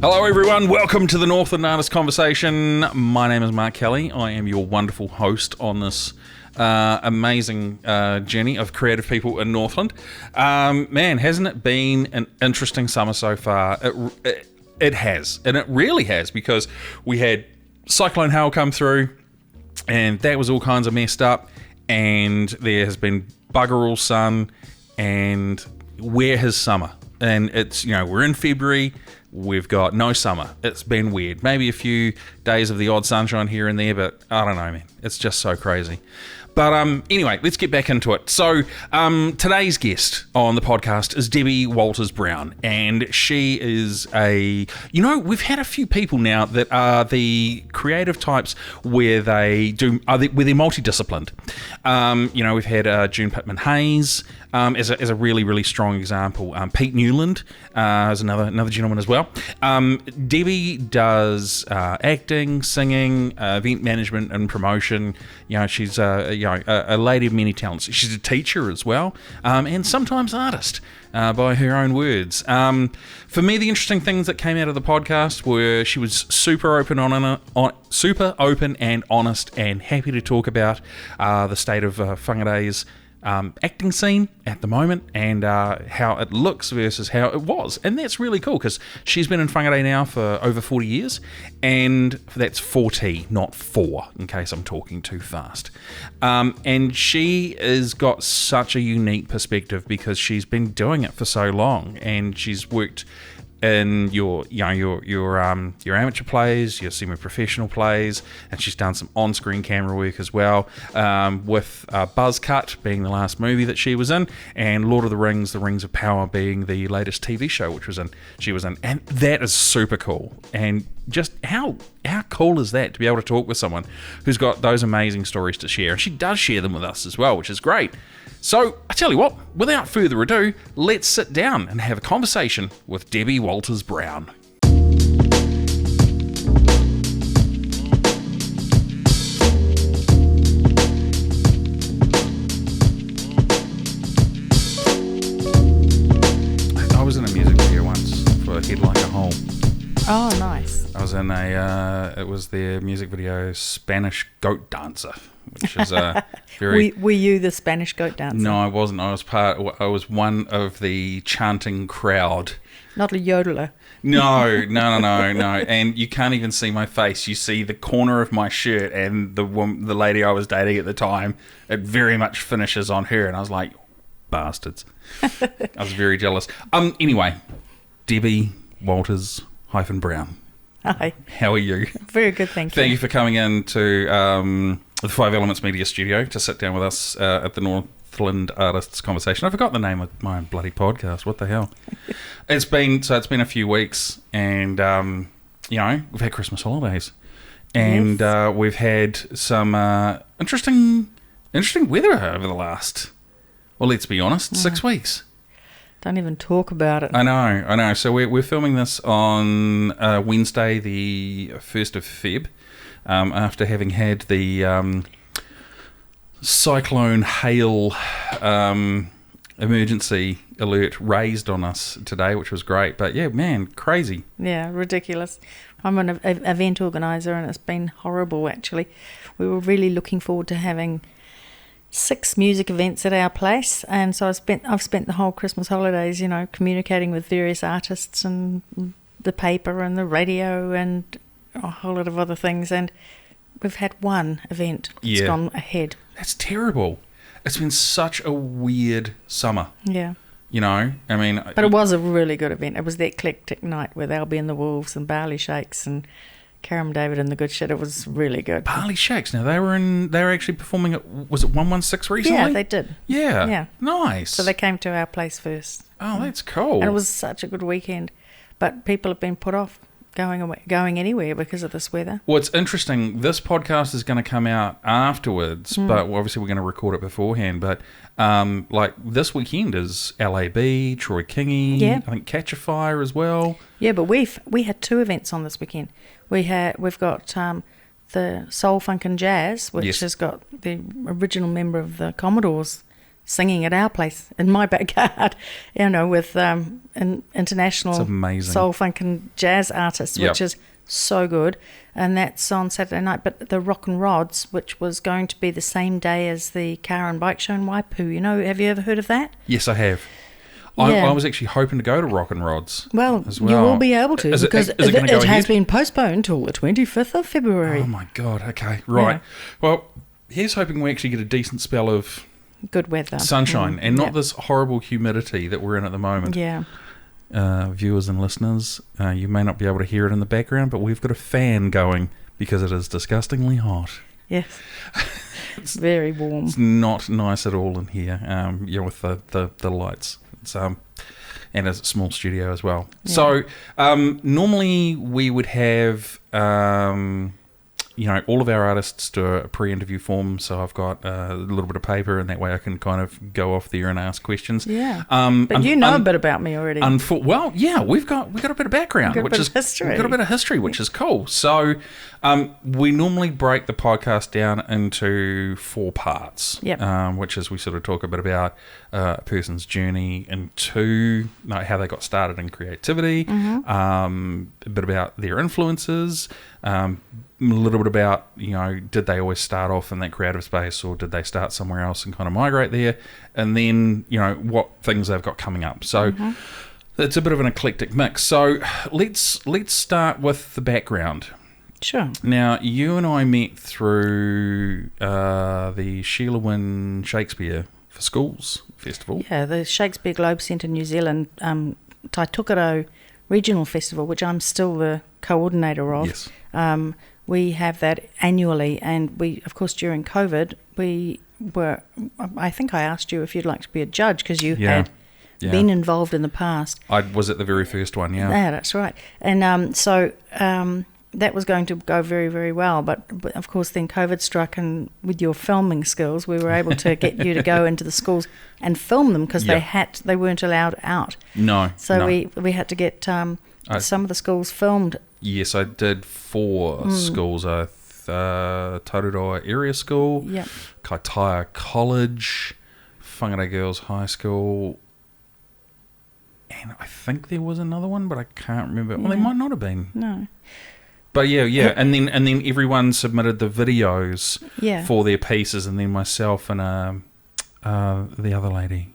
Hello everyone, welcome to the Northland Artists Conversation. My name is Mark Kelly. I am your wonderful host on this amazing journey of creative people in Northland. Man, hasn't it been an interesting summer so far? It has, and it really has, because we had Cyclone Hail come through, and that was all kinds of messed up, and there has been bugger all sun, and where has summer? And it's, we're in February, we've got no summer. It's been weird. Maybe a few days of the odd sunshine here and there, but I don't know, man. It's just so crazy. But anyway, let's get back into it. So today's guest on the podcast is Debi Walters-Brown, and she is we've had a few people now that are the creative types where they're multidisciplined. We've had June Pittman-Hayes as a really, really strong example. Pete Newland is another gentleman as well. Debi does acting, singing, event management and promotion. She's a lady of many talents. She's a teacher as well, and sometimes artist, by her own words. For me, the interesting things that came out of the podcast were she was super open and honest, and happy to talk about the state of Whangarei's acting scene at the moment, and how it looks versus how it was. And that's really cool, because she's been in Whangarei now for over 40 years, and that's 40, not 4, in case I'm talking too fast. And she has got such a unique perspective because she's been doing it for so long, and she's worked in your amateur plays, your semi-professional plays, and she's done some on-screen camera work as well, with Buzzcut being the last movie that she was in, and Lord of the Rings of Power being the latest TV show she was in, and that is super cool. And just how cool is that to be able to talk with someone who's got those amazing stories to share, and she does share them with us as well, which is great. So, I tell you what, without further ado, let's sit down and have a conversation with Debi Walters-Brown. I was in a music video once for Head Like a Hole. Oh, nice. I was in it was their music video, Spanish Goat Dancer, which is very... Were you the Spanish goat dancer? No, I wasn't. I was one of the chanting crowd. Not a yodeler. No. And you can't even see my face. You see the corner of my shirt, and the lady I was dating at the time, it very much finishes on her, and I was like, bastards. I was very jealous. Anyway, Debi Walters-Brown. Hi. How are you? Very good, thank you. Thank you for coming in to the Five Elements Media Studio to sit down with us at the Northland Artists Conversation. I forgot the name of my bloody podcast. What the hell? It's been a few weeks, and we've had Christmas holidays, and yes. We've had some interesting weather over the last, well, let's be honest, 6 weeks. Don't even talk about it. I know. So we're filming this on Wednesday, the 1st of Feb, after having had the cyclone hail emergency alert raised on us today, which was great. But yeah, man, crazy. Yeah, ridiculous. I'm an event organiser, and it's been horrible, actually. We were really looking forward to having 6 music events at our place, and so I've spent the whole Christmas holidays, communicating with various artists and the paper and the radio and a whole lot of other things, and we've had one event that's gone ahead. That's terrible. It's been such a weird summer. Yeah. But it was a really good event. It was the eclectic night with Albie and the Wolves and Barley Shakes and Karen David and the Good Shit. It was really good. Barley Shakes. Now they were actually performing at, was it 116 recently? Yeah, they did. Yeah. Nice. So they came to our place first. Oh, that's cool. And it was such a good weekend. But people have been put off going anywhere because of this weather. Well, it's interesting. This podcast is going to come out afterwards, but obviously we're going to record it beforehand. But like this weekend is LAB, Troy Kingy, I think Catch a Fire as well. Yeah, but we had 2 events on this weekend. We've got the Soul Funk and Jazz, which has got the original member of the Commodores singing at our place in my backyard, with international soul, funk and jazz artists, which is so good. And that's on Saturday night. But the Rock and Rods, which was going to be the same day as the car and bike show in Waipu, have you ever heard of that? Yes, I have. I was actually hoping to go to Rock and Rods. Well, as well. You will be able to, because it has been postponed till the 25th of February. Oh my God, okay, right. Yeah. Well, here's hoping we actually get a decent spell of good weather, sunshine, and not this horrible humidity that we're in at the moment. Yeah. Viewers and listeners, you may not be able to hear it in the background, but we've got a fan going because it is disgustingly hot. Yes. It's very warm. It's not nice at all in here, with the lights. It's, and it's a small studio as well. Yeah. So normally we would have all of our artists do a pre-interview form, so I've got a little bit of paper, and that way I can kind of go off there and ask questions. Yeah. But you know a bit about me already. Well, yeah, we've got a bit of background, We've got a bit of history, which is cool. So we normally break the podcast down into 4 parts. Yep. Which is we sort of talk a bit about a person's journey into how they got started in creativity, a bit about their influences, a little bit about, did they always start off in that creative space, or did they start somewhere else and kind of migrate there? And then, what things they've got coming up. So it's a bit of an eclectic mix. So let's start with the background. Sure. Now, you and I met through the Sheila Wynne Shakespeare for Schools Festival. Yeah, the Shakespeare Globe Centre New Zealand Tokerau Regional Festival, which I'm still the co-ordinator of. Yes. We have that annually, and we, of course, during COVID, I think I asked you if you'd like to be a judge, because you had been involved in the past. I was at the very first one, yeah. Yeah, that's right. And so that was going to go very, very well, but of course then COVID struck, and with your filming skills, we were able to get you to go into the schools and film them, because they weren't allowed out. No. So we had to get some of the schools filmed. Yes, I did 4 schools. Tokerau Area School, Kaitaia College, Whangarei Girls High School, and I think there was another one, but I can't remember. Well, there might not have been. No. But yeah, and then everyone submitted the videos for their pieces, and then myself and the other lady,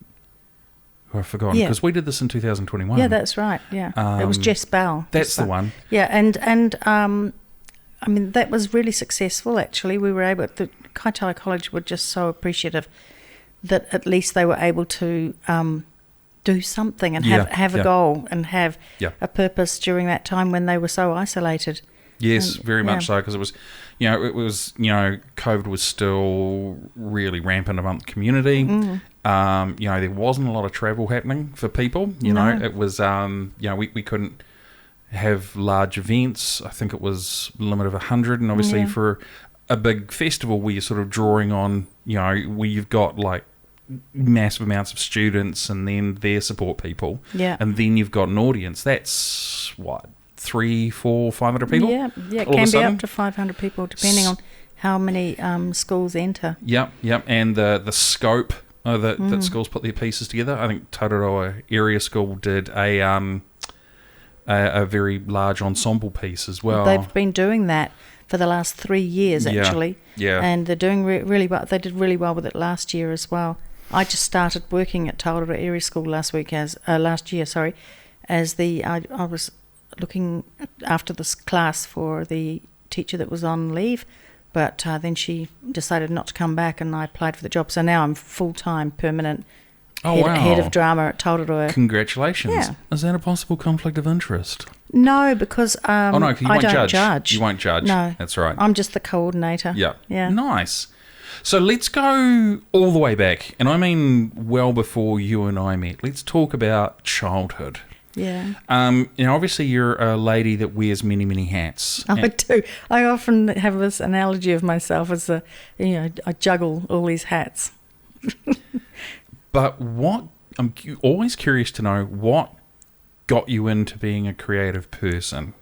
who I've forgotten, because we did this in 2021. Yeah, that's right. Yeah, it was Jess Bell. That's the one. Yeah, and I mean, that was really successful. Actually, we were able. The Kaitaia College were just so appreciative that at least they were able to do something and have a goal and have a purpose during that time when they were so isolated. Yes, and, very much so, because it was, COVID was still really rampant among the community. There wasn't a lot of travel happening for people. It was, we couldn't have large events. I think it was a limit of 100, and obviously for a big festival where you're sort of drawing on, where you've got like massive amounts of students and then their support people, and then you've got an audience. That's what, 300, 400, 500 people? Yeah, it can be up to 500 people depending on how many schools enter. Yep, and the scope that schools put their pieces together. I think Tokerau Area School did a very large ensemble piece as well. They've been doing that for the last 3 years, actually. Yeah. And they're doing really well. They did really well with it last year as well. I just started working at Tokerau Area School last year, as I was looking after this class for the teacher that was on leave, but then she decided not to come back, and I applied for the job. So now I'm full-time, permanent head of drama at Tokerau. Congratulations. Yeah. Is that a possible conflict of interest? No, because I don't judge. You won't judge. No. That's right. I'm just the coordinator. Yeah. Nice. So let's go all the way back, and I mean well before you and I met. Let's talk about childhood. Yeah. Obviously you're a lady that wears many, many hats. I do. I often have this analogy of myself as I juggle all these hats. But I'm always curious to know what got you into being a creative person.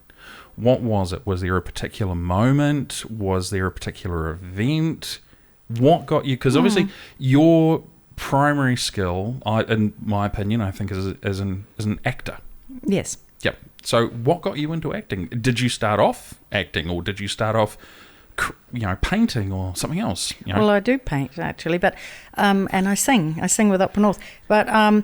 What was it? Was there a particular moment? Was there a particular event? What got you? Because obviously your primary skill, in my opinion, I think, is an actor. Yes. Yep. So what got you into acting? Did you start off acting, or did you start off, painting or something else? Well, I do paint, actually, but and I sing. I sing with Up North. But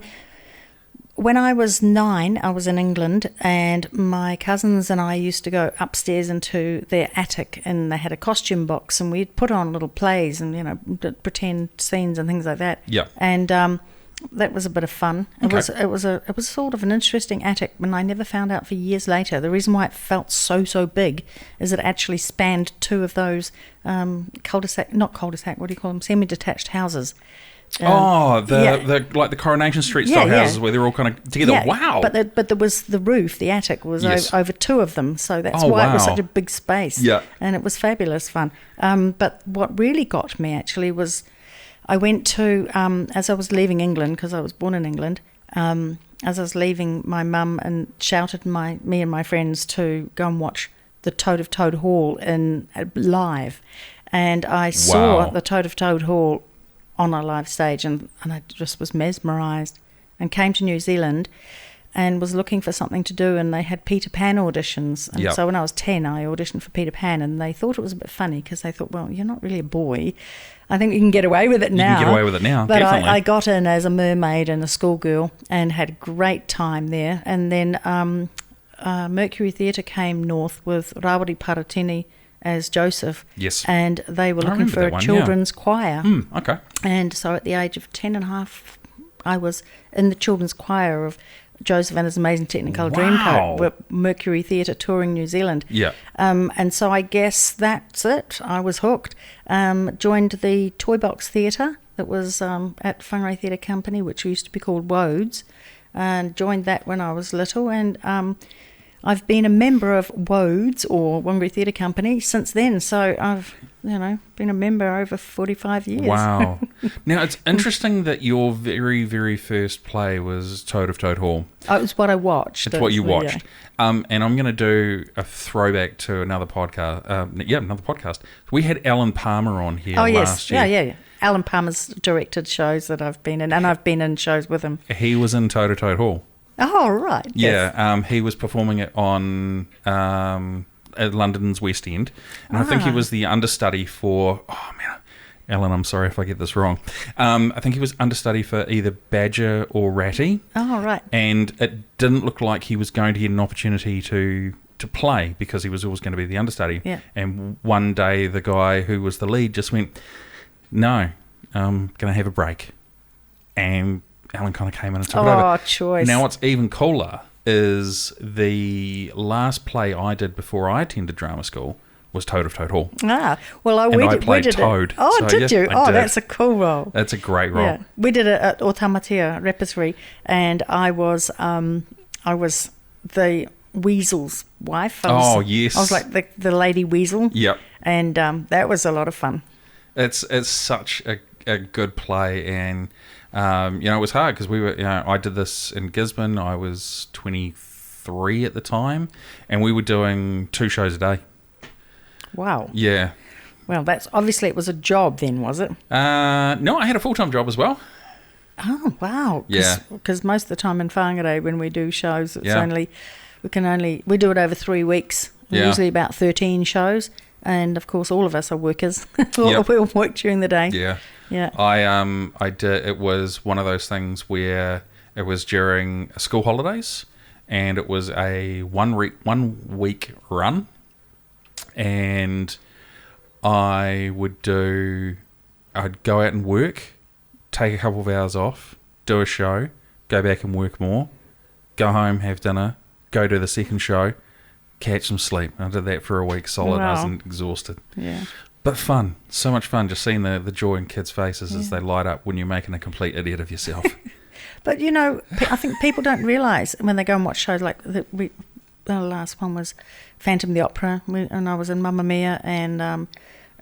when I was 9, I was in England, and my cousins and I used to go upstairs into their attic, and they had a costume box, and we'd put on little plays and pretend scenes and things like that. Yeah. And that was a bit of fun. It was sort of an interesting attic, and I never found out for years later. The reason why it felt so big is it actually spanned 2 of those not cul-de-sac, what do you call them? Semi-detached houses. The Coronation Street style houses where they're all kind of together. Yeah, wow. But there was the roof, the attic was over 2 of them, so that's why it was such a big space. Yeah. And it was fabulous fun. But what really got me actually was I went to, as I was leaving England, because I was born in England, as I was leaving, my mum and shouted me and my friends to go and watch the Toad of Toad Hall live. And I saw the Toad of Toad Hall on a live stage, and I just was mesmerised, and came to New Zealand and was looking for something to do, and they had Peter Pan auditions. And so when I was 10, I auditioned for Peter Pan, and they thought it was a bit funny because they thought, well, you're not really a boy. I think you can get away with it now. You can get away with it now, but definitely. I got in as a mermaid and a schoolgirl and had a great time there. And then Mercury Theatre came north with Rawiri Paratini as Joseph. Yes. And they were looking for a children's choir. Okay. And so at the age of 10 and a half, I was in the children's choir of Joseph and His Amazing Technicolor Dreamcoat with Mercury Theatre touring New Zealand. Yeah. And so I guess that's it. I was hooked. Joined the Toy Box Theatre that was at Whangarei Theatre Company, which used to be called Wodes, and joined that when I was little. And I've been a member of Wodes, or Whangarei Theatre Company, since then. So I've, been a member over 45 years. Wow. Now, it's interesting that your very, very first play was Toad of Toad Hall. Oh, it was what I watched. It's what you watched. And I'm going to do a throwback to another podcast. Another podcast. We had Alan Palmer on here last year. Yeah. Alan Palmer's directed shows that I've been in, and I've been in shows with him. He was in Toad of Toad Hall. Oh, right. Yeah, yes. He was performing it on at London's West End, and I think he was the understudy for. Oh man, Alan, I'm sorry if I get this wrong. I think he was understudy for either Badger or Ratty. Oh, right. And it didn't look like he was going to get an opportunity to play because he was always going to be the understudy. Yeah. And one day, the guy who was the lead just went, "No, I'm going to have a break," and Alan kind of came in and took it over. Oh, choice. Now, what's even cooler is the last play I did before I attended drama school was Toad of Toad Hall. Ah, well, I played Toad. Oh, so, did yes, you? I did. That's a cool role. That's a great role. Yeah. We did it at Otamatea Repertory, and I was the Weasel's wife. Yes. I was like the Lady Weasel. Yep. And that was a lot of fun. It's such a good play, and it was hard because we were, I did this in Gisborne. I was 23 at the time, and we were doing 2 shows a day. Wow. Yeah. Well, that's obviously it was a job then, was it? No, I had a full-time job as well. Oh, wow. Yeah. Because most of the time in Whangarei when we do shows, we do it over 3 weeks. Usually about 13 shows. And of course, all of us are workers. We all work during the day. Yeah. Yeah. I did. It was one of those things where it was during school holidays, and it was a 1 week run, and I'd go out and work, take a couple of hours off, do a show, go back and work more, go home, have dinner, go do the second show, catch some sleep. I did that for a week solid. Wow. I was exhausted. Yeah. But fun. So much fun just seeing the joy in kids' faces as they light up when you're making a complete idiot of yourself. But, I think people don't realise when they go and watch shows like the last one was Phantom of the Opera, and I was in Mamma Mia and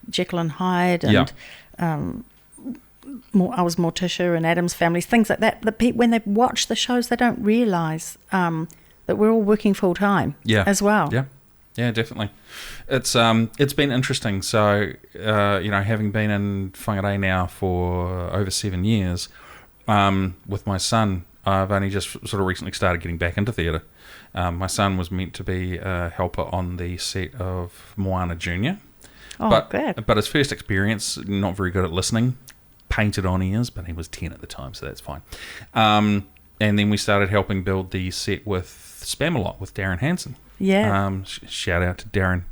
Jekyll and Hyde, and I was Morticia and Addams Family, things like that. When they watch the shows, they don't realise that we're all working full time as well. Yeah. Yeah, definitely. It's been interesting. So, having been in whangarei now for over 7 years, with my son, I've only just sort of recently started getting back into theatre. My son was meant to be a helper on the set of Moana Junior. Oh, good. But his first experience, not very good at listening, painted on ears, but he was 10 at the time, so that's fine. And then we started helping build the set with Spamalot, with Darren Hansen. Yeah. Shout out to Darren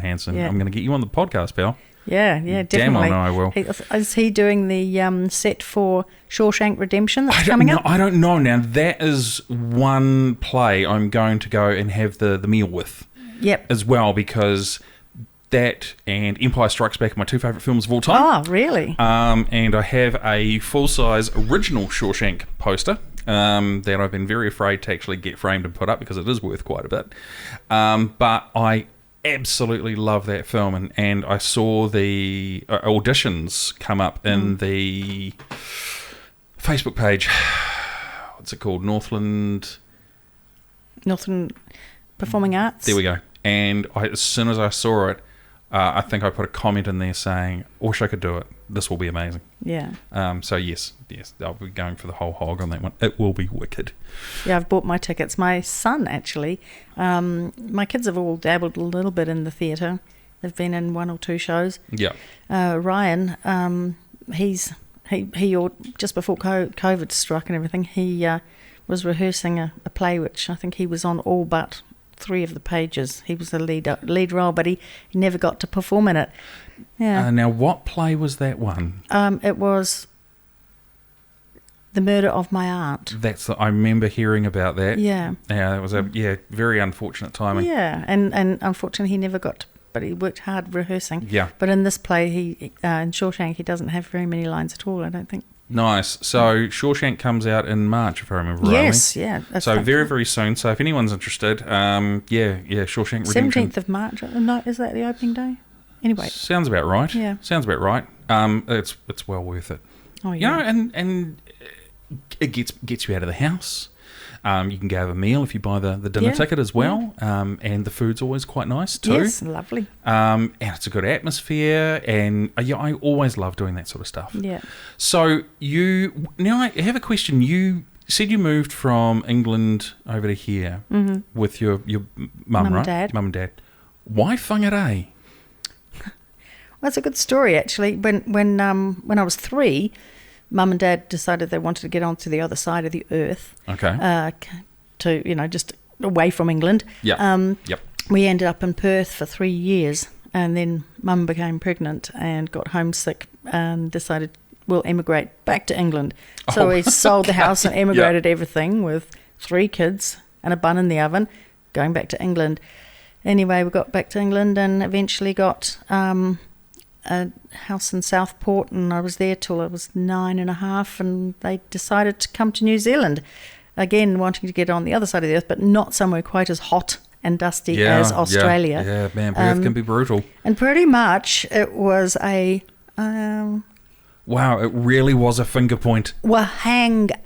Hansen. Yeah. I'm going to get you on the podcast, pal. Yeah, definitely. Damn, I know I will. Is he doing the set for Shawshank Redemption that's coming up? I don't know. Now, that is one play I'm going to go and have the meal with. Yep. As well, because that and Empire Strikes Back are my two favourite films of all time. Oh, really? And I have a full-size original Shawshank poster that I've been very afraid to actually get framed and put up because it is worth quite a bit. But I absolutely love that film, and I saw the auditions come up in the Facebook page. What's it called? Northland Performing Arts. There we go. And as soon as I saw it, I think I put a comment in there saying, "I wish I could do it. This will be amazing." Yeah. So yes, I'll be going for the whole hog on that one. It will be wicked. Yeah, I've bought my tickets. My son, actually, my kids have all dabbled a little bit in the theatre. They've been in 1 or 2 shows. Yeah. Ryan, he just before COVID struck and everything, he was rehearsing a play which I think he was on all but 3 of the pages. He was the lead role, but he never got to perform in it. Yeah. Now, what play was that one? It was The Murder of My Aunt. I remember hearing about that. Yeah. Yeah, it was very unfortunate timing. Yeah, and unfortunately he never got to, but he worked hard rehearsing. Yeah. But in this play, in Shawshank, he doesn't have very many lines at all, I don't think. Nice. So Shawshank comes out in March, if I remember rightly. Yes, yeah. So very, very soon. So if anyone's interested, Shawshank Redemption. 17th of March. No, is that the opening day? Anyway. Sounds about right. Yeah. Sounds about right. It's well worth it. Oh, yeah. And it gets you out of the house. You can go have a meal if you buy the dinner ticket as well. Yeah. And the food's always quite nice too. Yes, lovely. And it's a good atmosphere. And I always love doing that sort of stuff. Yeah. So I have a question. You said you moved from England over to here with your mum, right? Dad. Mum and dad. Why whangarei? Well, it's a good story actually. When I was 3. Mum and Dad decided they wanted to get onto the other side of the earth. Okay. To just away from England. Yeah. Yep. We ended up in Perth for 3 years, and then Mum became pregnant and got homesick and decided we'll emigrate back to England. So we sold the house and emigrated everything with 3 kids and a bun in the oven, going back to England. Anyway, we got back to England and eventually got a house in Southport, and I was there till I was 9.5, and they decided to come to New Zealand, again wanting to get on the other side of the earth, but not somewhere quite as hot and dusty as Australia. Yeah, man, Perth can be brutal. And pretty much it was a... wow, it really was a finger point. Whangarei.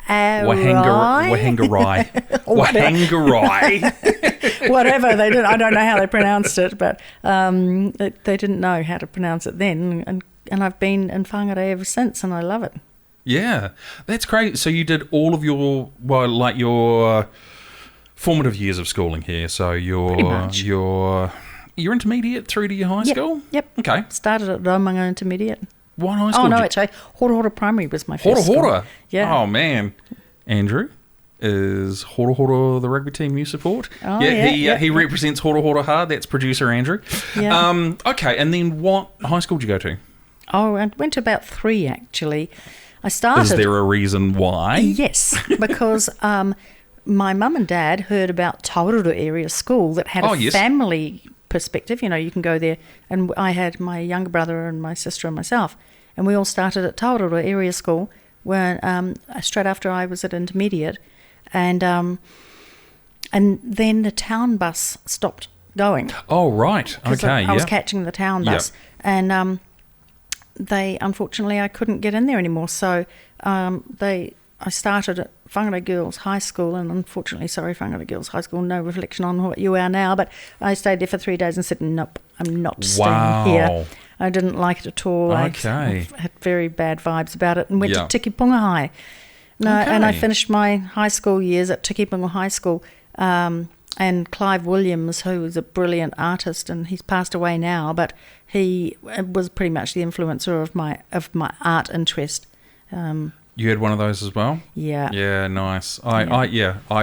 Whatever they did, I don't know how they pronounced it, but they didn't know how to pronounce it then, and I've been in whangarei ever since, and I love it. Yeah, that's great. So you did all of your formative years of schooling here. So your intermediate through to your high school. Yep. Okay. Started at Raumanga Intermediate. What high school? Oh no, actually, Hora Primary was my first Hora. school. Yeah. Oh man, Andrew is Hora the rugby team you support. Oh, he represents Hora hard. That's producer Andrew. Yeah. Okay, and then what high school did you go to? Oh, I went to about 3 actually. I started. Is there a reason why? Yes, because my mum and dad heard about Tokerau area school that had a family perspective. You can go there, and I had my younger brother and my sister and myself, and we all started at Tokerau area school when straight after I was at intermediate, and then the town bus stopped going. Oh right, okay. I was catching the town bus, and unfortunately I couldn't get in there anymore. So they I started at Whangarei Girls High School, and unfortunately, Whangarei Girls High School, no reflection on what you are now, but I stayed there for 3 days and said, nope, I'm not staying here. I didn't like it at all. Okay. I had very bad vibes about it and went to Tikipunga High. And I finished my high school years at Tikipunga High School. And Clive Williams, who was a brilliant artist, and he's passed away now, but he was pretty much the influencer of my art interest. You had one of those as well? Yeah. Yeah, nice. I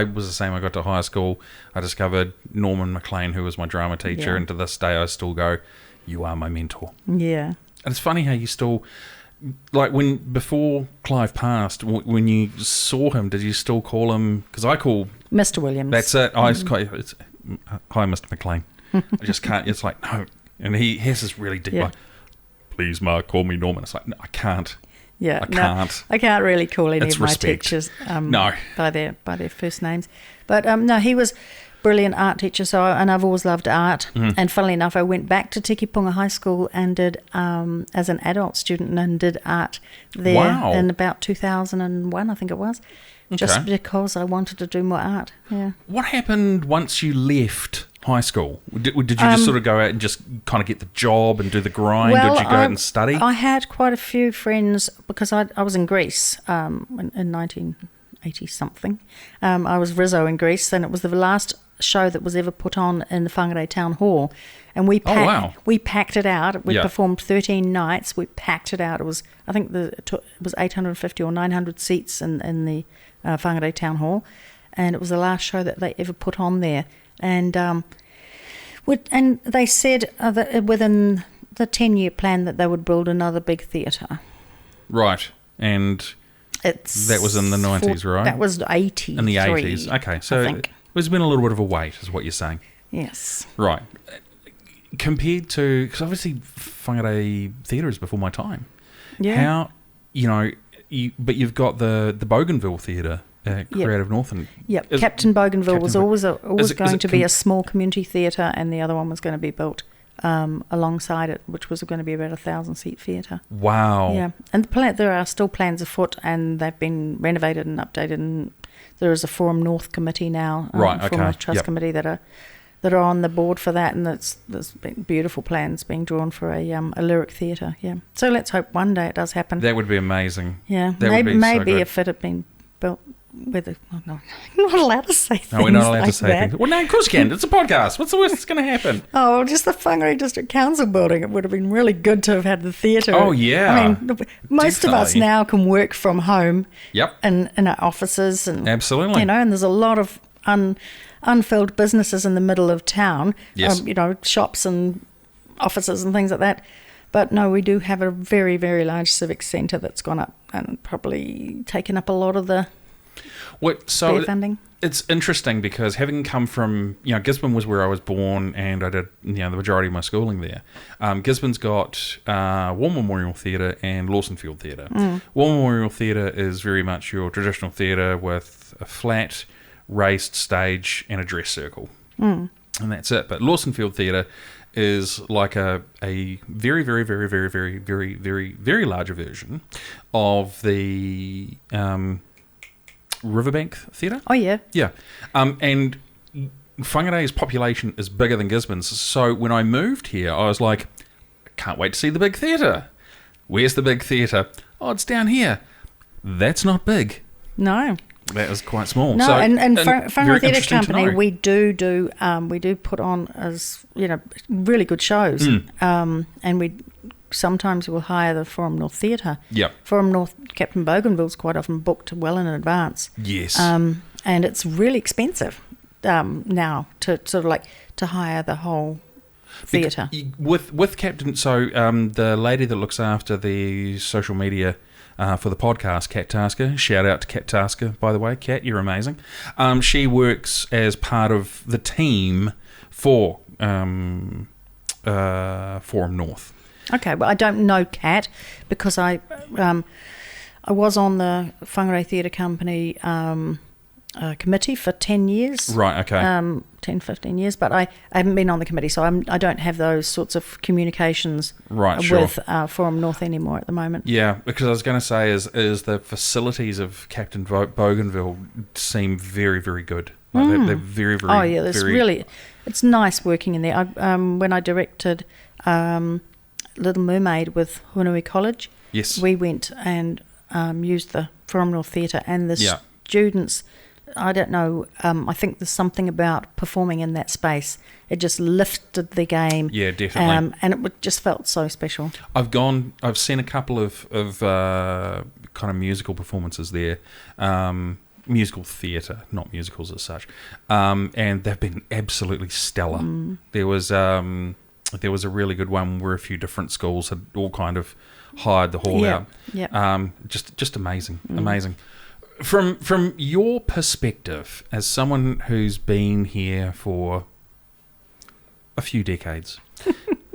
was the same. I got to high school. I discovered Norman McLean, who was my drama teacher, and to this day I still go, you are my mentor. Yeah. And it's funny how you still, like before Clive passed, when you saw him, did you still call him, because I call... Mr. Williams. That's it. Hi, Mr. McLean. I just can't, it's like, no. And he has this really deep, like, please, Mark, call me Norman. It's like, no, I can't. Yeah, I can't. I can't really call any It's of my respect. teachers No. by their first names. But no, he was brilliant art teacher. And I've always loved art. And funnily enough, I went back to Tikipunga High School and did as an adult student and did art there in about 2001, I think it was. Just because I wanted to do more art. Yeah. What happened once you left high school? Did you just sort of go out and just kind of get the job and do the grind? Well, or did you go out and study? I had quite a few friends because I was in Greece in 1980-something. I was Rizzo in Greece, and it was the last show that was ever put on in the Whangarei Town Hall. And we packed it out. We performed 13 nights. We packed it out. It was, I think it was 850 or 900 seats in the Whangarei Town Hall. And it was the last show that they ever put on there. And they said that within the 10-year plan that they would build another big theatre. Right. And that was in the 90s, right? That was 83. In the 80s. Okay. So there's been a little bit of a wait, is what you're saying. Yes. Right. Compared to, because obviously Whangarei Theatre is before my time. Yeah. How, but you've got the Bougainville Theatre at Creative Northland. Yep. Captain Bougainville was always going to be a small community theatre, and the other one was going to be built alongside it, which was going to be about 1,000-seat theatre. Wow. Yeah. And there are still plans afoot, and they've been renovated and updated, and there is a Forum North committee now, Forum North Trust committee that are on the board for that, and there's been beautiful plans being drawn for a lyric theatre. Yeah. So let's hope one day it does happen. That would be amazing. Yeah. That would be so good. If it had been built with a... Oh, no, I'm not allowed to say things. No, we're not allowed like to say that. things. Well, no, of course you can. It's a podcast. What's the worst that's going to happen? Oh, just the Whangarei District Council building. It would have been really good to have had the theatre. Oh, yeah. I mean, most of us now can work from home. Yep. In our offices. And, absolutely. And there's a lot of unfilled businesses in the middle of town. Yes. Shops and offices and things like that. But no, we do have a very, very large civic centre that's gone up and probably taken up a lot of the fair funding. It's interesting because having come from, Gisborne was where I was born, and I did, the majority of my schooling there. Gisborne's got War Memorial Theatre and Lawsonfield Theatre. War Memorial Theatre is very much your traditional theatre with a flat, raised stage and a dress circle. And that's it. But Lawsonfield Theatre is like a very, very, very, very, very, very, very, very larger version of the Riverbank Theatre. Oh, yeah. Yeah. And Whangarei's population is bigger than Gisborne's. So when I moved here, I was like, I can't wait to see the big theatre. Where's the big theatre? Oh, it's down here. That's not big. No. That was quite small. No, so, and Whangarei Theatre Company, we we do put on as really good shows, and we sometimes will hire the Forum North Theatre. Yeah, Forum North Captain Bougainville's quite often booked well in advance. Yes, and it's really expensive now to sort of like to hire the whole theatre with Captain. So the lady that looks after the social media for the podcast, Kat Tasker. Shout out to Kat Tasker, by the way. Kat, you're amazing. She works as part of the team for Forum North. Okay, well, I don't know Kat because I was on the Whangarei Theatre Company committee for 10 years. Right, okay. 10, 15 years, but I haven't been on the committee, so I don't have those sorts of communications with Forum North anymore at the moment. Yeah, because I was going to say is the facilities of Captain Bougainville seem very, very good. Like they're very, very... Oh, yeah, it's nice working in there. When I directed Little Mermaid with Hunui College, yes, we went and used the Forum North Theatre, and the students... I don't know. I think there's something about performing in that space. It just lifted the game. Yeah, definitely. And it just felt so special. I've seen a couple of kind of musical performances there, musical theatre, not musicals as such, and they've been absolutely stellar. There was a really good one where a few different schools had all kind of hired the hall out. Yeah. Just amazing, amazing. From your perspective, as someone who's been here for a few decades,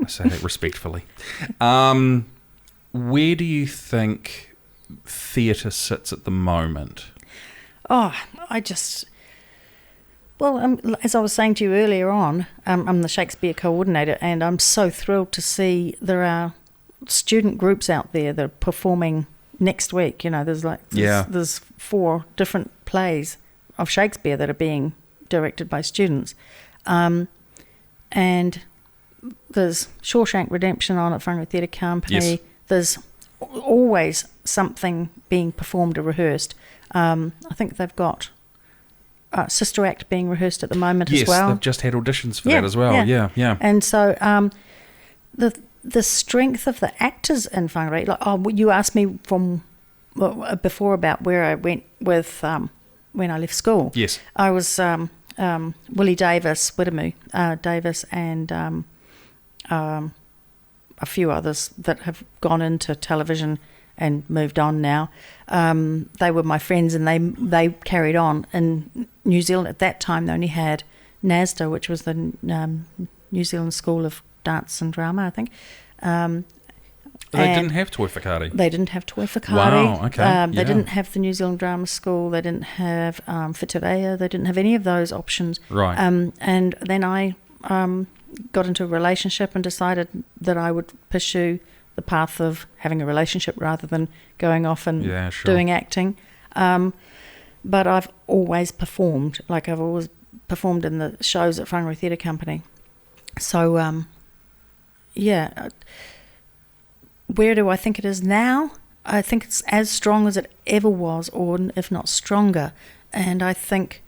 I say that respectfully, where do you think theatre sits at the moment? Oh, as I was saying to you earlier on, I'm the Shakespeare co-ordinator, and I'm so thrilled to see there are student groups out there that are performing next week. There's 4 different plays of Shakespeare that are being directed by students, and there's Shawshank Redemption on at Whangarei Theatre Company. Yes. There's always something being performed or rehearsed. I think they've got Sister Act being rehearsed at the moment as well. Yes, they've just had auditions for that as well. Yeah. And so the strength of the actors in Whangarei, you asked me before about where I went with when I left school. Yes. I was Willie Davis, Widemu Davis, and a few others that have gone into television and moved on now. They were my friends, and they carried on. In New Zealand at that time, they only had NASDA, which was the New Zealand School of Dance and Drama, I think. They didn't have Toi Whakaari. They didn't have Toi Whakaari. Wow, okay. They didn't have the New Zealand Drama School. They didn't have Whitireia. They didn't have any of those options. Right. And then I got into a relationship and decided that I would pursue the path of having a relationship rather than going off and doing acting. But I've always performed. Like, I've always performed in the shows at Whangarei Theatre Company. So, where do I think it is now? I think it's as strong as it ever was, or if not stronger. And I think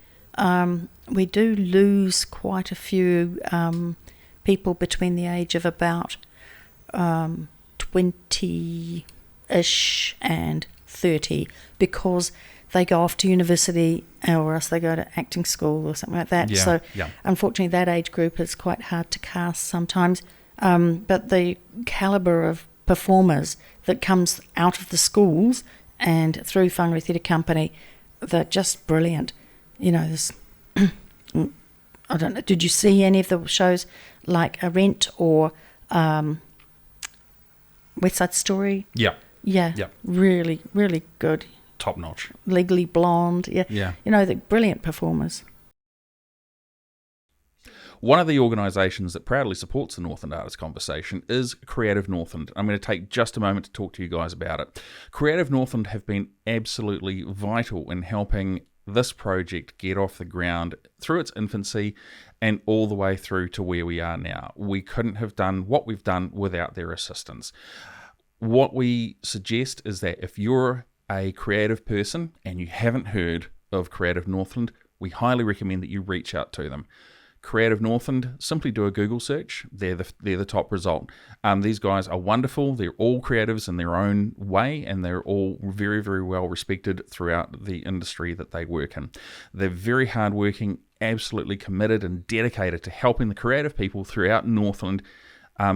we do lose quite a few people between the age of about 20-ish and 30, because they go off to university or else they go to acting school or something like that. Unfortunately, that age group is quite hard to cast sometimes. But the calibre of performers that comes out of the schools and through Whangarei Theatre Company, they're just brilliant. There's I don't know, did you see any of the shows like A Rent or West Side Story? Yeah. Really, really good. Top notch. Legally Blonde. Yeah. They're brilliant performers. One of the organisations that proudly supports the Northland Artists Conversation is Creative Northland. I'm going to take just a moment to talk to you guys about it. Creative Northland have been absolutely vital in helping this project get off the ground through its infancy and all the way through to where we are now. We couldn't have done what we've done without their assistance. What we suggest is that if you're a creative person and you haven't heard of Creative Northland, we highly recommend that you reach out to them. Creative Northland, simply do a Google search. They're the top result. These guys are wonderful. They're all creatives in their own way, and they're all very, very well respected throughout the industry that they work in. They're very hardworking, absolutely committed and dedicated to helping the creative people throughout Northland,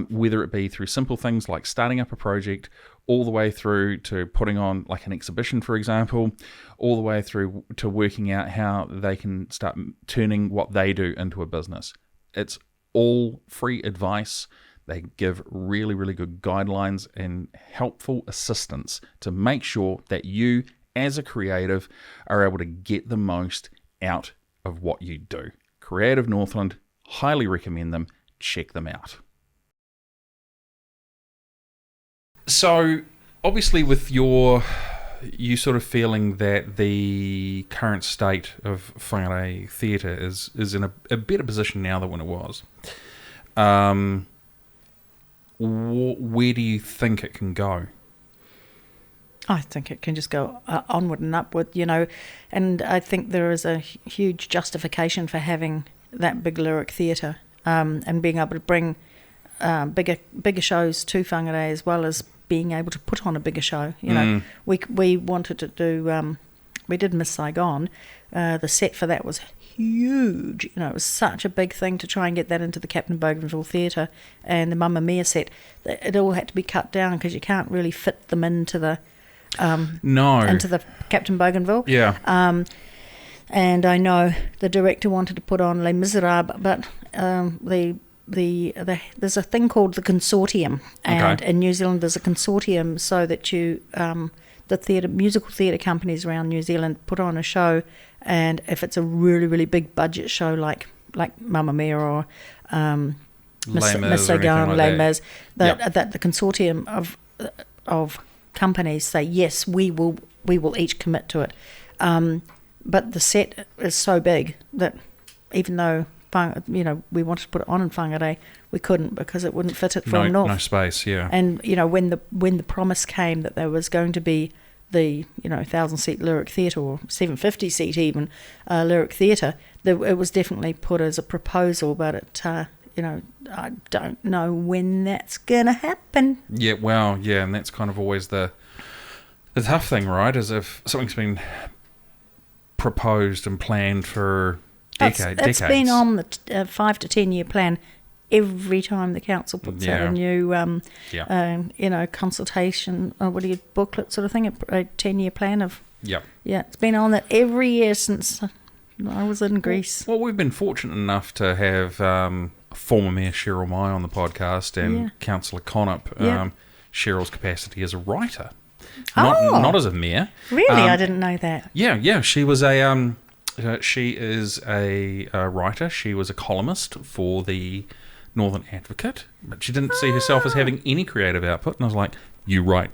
whether it be through simple things like starting up a project, all the way through to putting on like an exhibition, for example, all the way through to working out how they can start turning what they do into a business. It's all free advice. They give really, really good guidelines and helpful assistance to make sure that you, as a creative, are able to get the most out of what you do. Creative Northland, highly recommend them. Check them out. So, obviously, with you sort of feeling that the current state of whangarei theatre is in a better position now than when it was, where do you think it can go? I think it can just go onward and upward, and I think there is a huge justification for having that big lyric theatre and being able to bring bigger shows to whangarei, as well as being able to put on a bigger show. We wanted to do, we did Miss Saigon. The set for that was huge. It was such a big thing to try and get that into the Captain Bougainville Theatre, and the Mamma Mia set. It all had to be cut down because you can't really fit them into the into the Captain Bougainville. Yeah. And I know the director wanted to put on Les Miserables, but there's a thing called the consortium, and in New Zealand there's a consortium so that you the musical theatre companies around New Zealand put on a show, and if it's a really, really big budget show like Mamma Mia or Miss Saigon, Les Mis, that the consortium of companies say yes, we will each commit to it, but the set is so big that even though we wanted to put it on in whangarei, we couldn't because it wouldn't fit it from north. No space, yeah. And when the promise came that there was going to be the 1,000-seat lyric theatre or 750-seat even lyric theatre, it was definitely put as a proposal, but it I don't know when that's gonna happen. Yeah, well, yeah, and that's kind of always the tough thing, right? Is if something's been proposed and planned for decades. It's been on the 5 to 10 year plan every time the council puts out a new consultation or booklet sort of thing, a 10-year plan of it's been on that every year since I was in Greece. Well, we've been fortunate enough to have former Mayor Cheryl Mai on the podcast and Councillor Connop, Cheryl's capacity as a writer, not as a mayor. Really, I didn't know that. Yeah, she was she is a writer. She was a columnist for the Northern Advocate, but she didn't see herself as having any creative output. And I was like, you write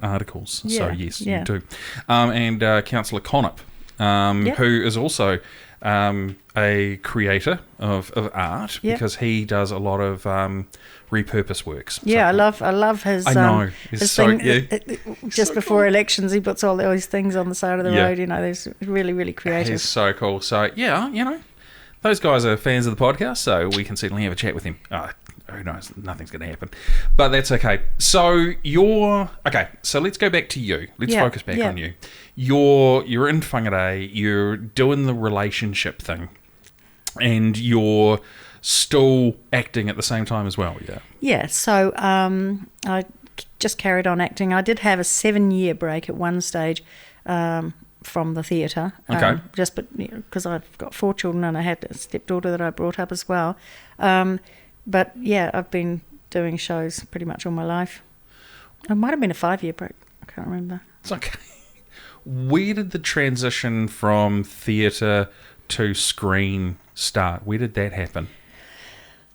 articles, so yes, you do. And Councillor Connop, who is also a creator of art, because he does a lot of repurpose works. Yeah, so, I love his. I know. His thing. Just before elections, he puts all these things on the side of the road. There's really, really creative. He's so cool. So those guys are fans of the podcast, so we can certainly have a chat with him. Who knows? Nothing's going to happen, but that's okay. So So let's go back to you. Let's focus back on you. You're in whangarei. You're doing the relationship thing, and you're still acting at the same time as well. Yeah. So I just carried on acting. I did have a 7-year break at one stage from the theatre. Just because I've got 4 children and I had a stepdaughter that I brought up as well. But yeah, I've been doing shows pretty much all my life. It might have been a 5-year break. I can't remember. It's okay. Where did the transition from theatre to screen start? Where did that happen?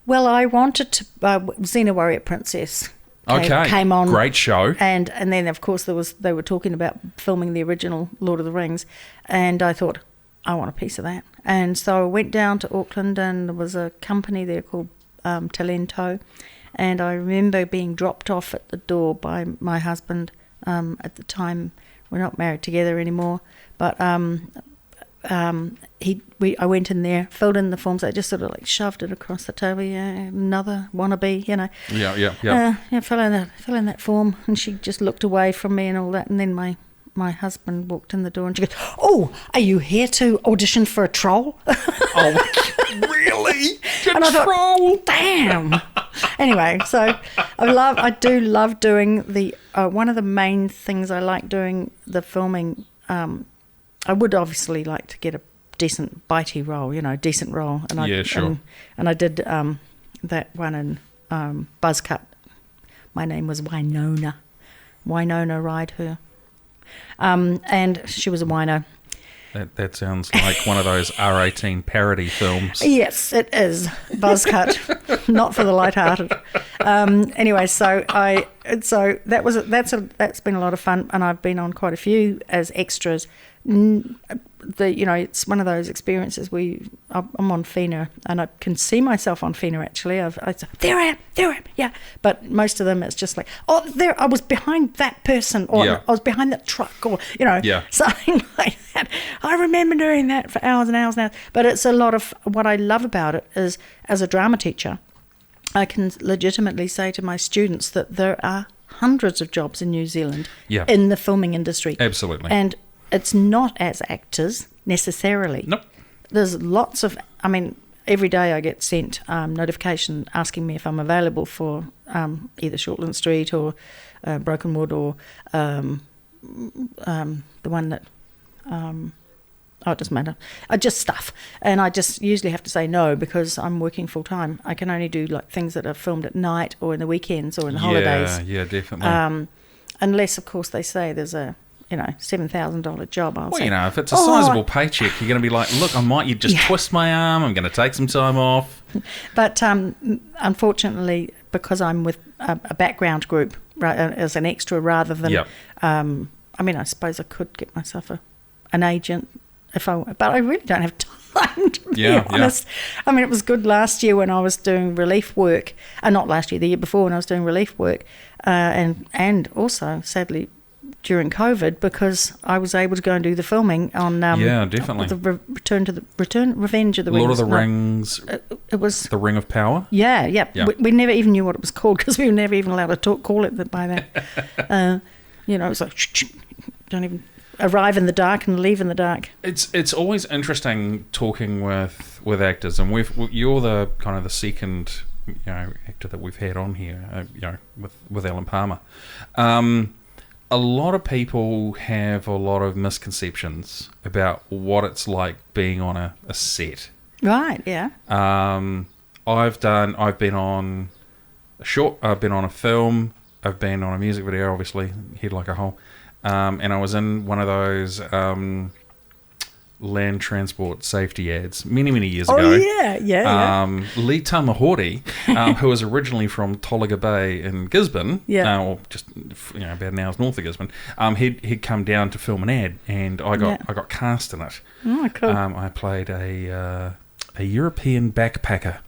Well, I wanted to... Xena Warrior Princess came on. Great show. And then, of course, they were talking about filming the original Lord of the Rings. And I thought, I want a piece of that. And so I went down to Auckland, and there was a company there called Talento, and I remember being dropped off at the door by my husband. At the time, we're not married together anymore, but I went in there, filled in the forms. I just sort of shoved it across the table. Another wannabe, fill in that form, and she just looked away from me and all that. And then my husband walked in the door and she goes, "Oh, are you here to audition for a troll?" Oh, really? And I thought, damn. Anyway, so I do love doing the one of the main things I like doing the filming. I would obviously like to get a decent bitey role, decent role. And sure. And I did that one in Buzzcut. My name was Winona. Winona Ride Her. And she was a wino. That sounds like one of those R18 parody films. Yes, it is. Buzzcut, not for the light-hearted. Anyway, that's been a lot of fun, and I've been on quite a few as extras. It's one of those experiences I'm on FINA, and I can see myself on FINA actually. There I am, yeah. But most of them, it's just like, there, I was behind that person, or I was behind that truck, or something like that. I remember doing that for hours and hours and hours. But it's a lot of, what I love about it is, as a drama teacher, I can legitimately say to my students that there are hundreds of jobs in New Zealand in the filming industry. Absolutely. And it's not as actors necessarily. Nope. There's lots of, every day I get sent notification asking me if I'm available for either Shortland Street or Brokenwood or the one that, it doesn't matter. Just stuff. And I just usually have to say no because I'm working full time. I can only do like things that are filmed at night or in the weekends or in the holidays. Yeah, definitely. Unless, of course, they say there's a $7,000 job. If it's a sizable paycheck, you're going to be like, look, I might just twist my arm, I'm going to take some time off. But unfortunately, because I'm with a background group as an extra rather than, I suppose I could get myself an agent but I really don't have time to be honest. It was good last year when I was doing relief work, not last year, the year before when I was doing relief work, and also, sadly, during COVID, because I was able to go and do the filming on definitely the Revenge of the Rings. Lord of the Rings. It was the Ring of Power. Yeah. We never even knew what it was called because we were never even allowed to call it by that. It was like don't even arrive in the dark and leave in the dark. It's always interesting talking with actors, and you're the kind of the second actor that we've had on here. With Alan Palmer. A lot of people have a lot of misconceptions about what it's like being on a set. Right, yeah. I've been on a short, I've been on a film, I've been on a music video, obviously, Head Like a Hole, and I was in one of those land transport safety ads many years ago. Yeah. Lee Tamahori, who was originally from Tolaga Bay in Gisborne, or just about an hour's north of Gisborne, he'd come down to film an ad, and I got cast in it. Oh, cool. I played a European backpacker,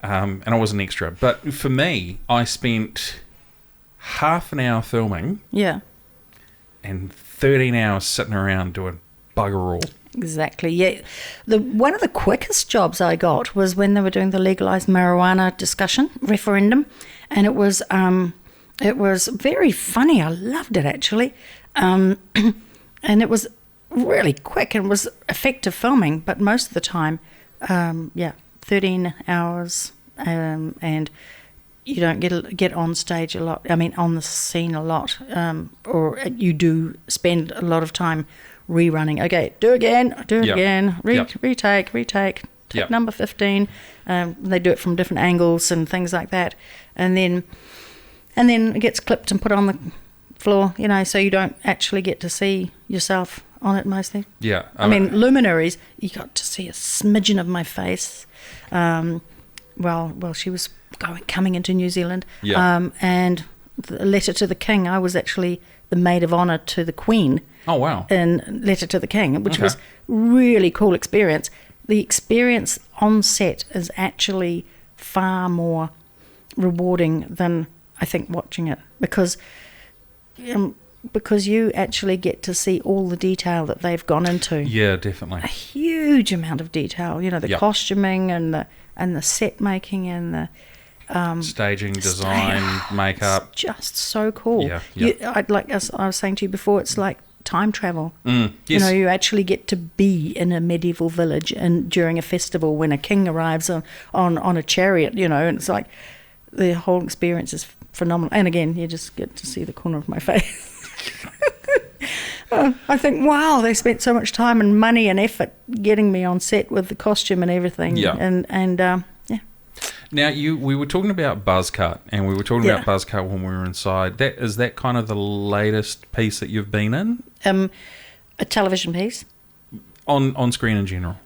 and I was an extra. But for me, I spent half an hour filming, and 13 hours sitting around doing bugger all. Exactly, yeah. One of the quickest jobs I got was when they were doing the legalised marijuana referendum, and it was very funny. I loved it actually, and it was really quick and was effective filming. But most of the time, 13 hours, and you don't get on stage a lot. On the scene a lot, or you do spend a lot of time rerunning. Okay, do it again, retake, take number 15. They do it from different angles and things like that, and then it gets clipped and put on the floor, so you don't actually get to see yourself on it mostly. Luminaries, you got to see a smidgen of my face while she was coming into New Zealand, and the Letter to the King, I was actually the maid of honour to the Queen. Oh, wow. In Letter to the King, which was really cool experience. The experience on set is actually far more rewarding than I think watching it, because you actually get to see all the detail that they've gone into. Yeah, definitely. A huge amount of detail, the costuming and the set making and the staging, design, makeup. It's just so cool. As I was saying to you before, it's like time travel. Yes. You actually get to be in a medieval village and during a festival when a king arrives on a chariot, and it's like the whole experience is phenomenal. And again, you just get to see the corner of my face. I think, wow, they spent so much time and money and effort getting me on set with the costume and everything. Now, we were talking about Buzzcut, and we were talking about Buzzcut when we were inside. Is that kind of the latest piece that you've been in? A television piece. On screen in general?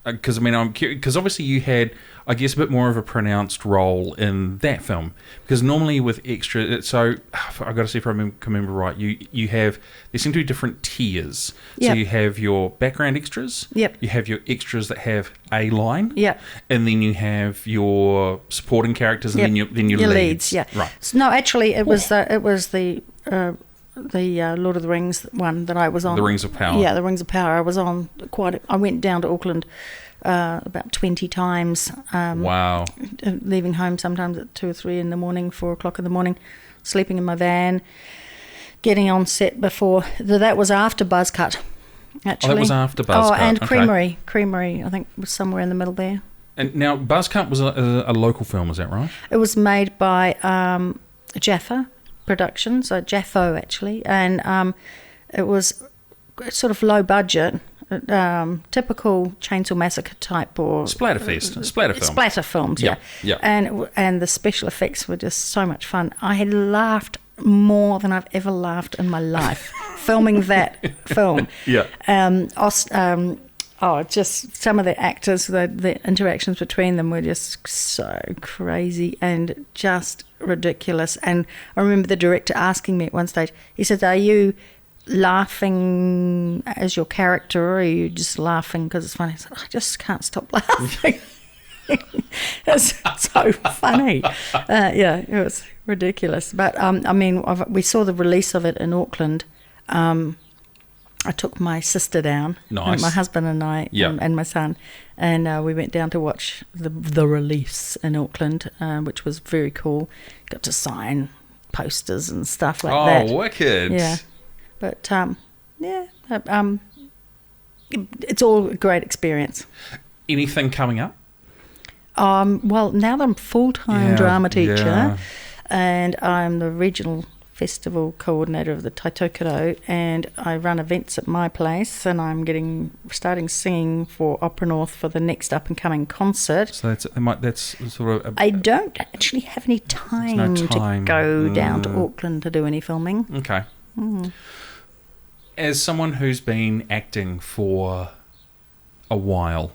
Because I'm curious, because obviously you had, I guess, a bit more of a pronounced role in that film. Because normally with extra, so I've got to see if I can remember right. You have, there seem to be different tiers. So Yep. you have your background extras. Yep. You have your extras that have a line. Yep. And then you have your supporting characters, and Yep. then your leads. Yeah. Right. So, no, actually, it was the Lord of the Rings one that I was on. The Rings of Power. Yeah, the Rings of Power. I was on I went down to Auckland about 20 times. Wow. Leaving home sometimes at 2 or 3 in the morning, 4 o'clock in the morning, sleeping in my van, getting on set before. That was after Buzzcut, actually. Oh, that was after Buzzcut. Oh, and okay. Creamery. Creamery, I think, was somewhere in the middle there. And now, Buzzcut was a local film, is that right? It was made by Jaffa Productions, so Jaffo actually, and it was sort of low budget, typical Chainsaw Massacre type or Splatterfest, splatter film. Splatter films, Yeah, yeah. yeah. And the special effects were just so much fun. I had laughed more than I've ever laughed in my life filming that film. Yeah. Just some of the actors, the interactions between them were just so crazy and just ridiculous. And I remember the director asking me at one stage, he said, "Are you laughing as your character, or are you just laughing because it's funny?" I said, "I just can't stop laughing." It's so funny. Yeah, it was ridiculous. But, we saw the release of it in Auckland. I took my sister down, Nice. my husband and I, Yep. and my son, and we went down to watch the release in Auckland, which was very cool. Got to sign posters and stuff like that. Oh, wicked. Yeah, but it's all a great experience. Anything coming up? Well, now that I'm full-time Yeah, drama teacher, yeah. and I'm the regional festival coordinator of the Tokerau, and I run events at my place, and I'm starting singing for Opera North for the next up-and-coming concert. So that's sort of... I don't actually have any time, There's no time. to go down to Auckland to do any filming. Okay. As someone who's been acting for a while,